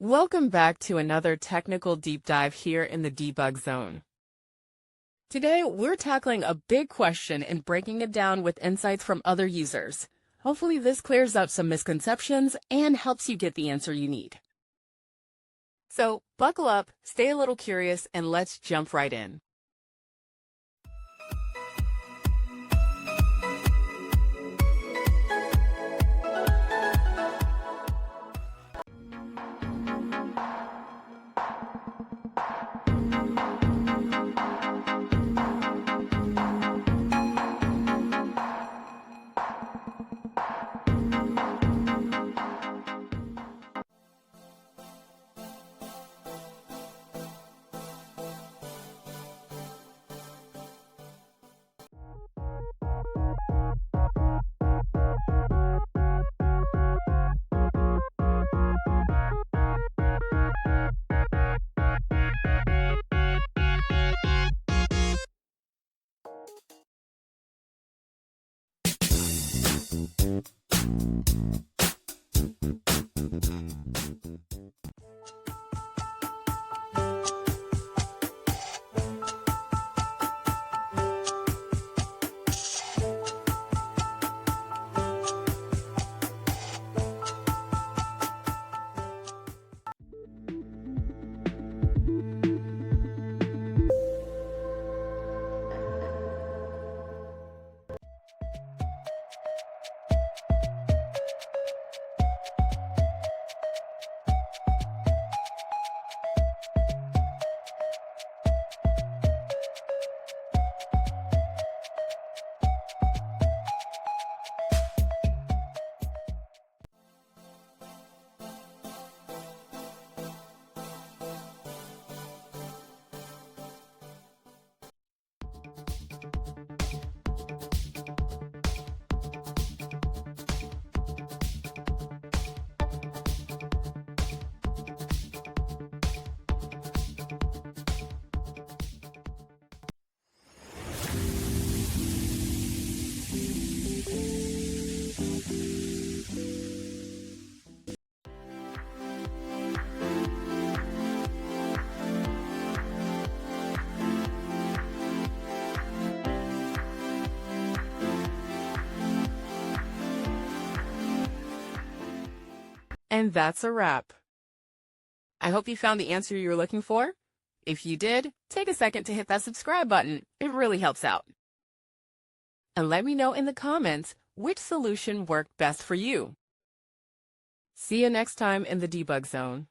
Welcome back to another technical deep dive here in the debug zone. Today, we're tackling a big question and breaking it down with insights from other users. Hopefully this clears up some misconceptions and helps you get the answer you need. So buckle up, stay a little curious, and let's jump right in. And that's a wrap. I hope you found the answer you were looking for. If you did, take a second to hit that subscribe button. It really helps out. And let me know in the comments which solution worked best for you. See you next time in the debug zone.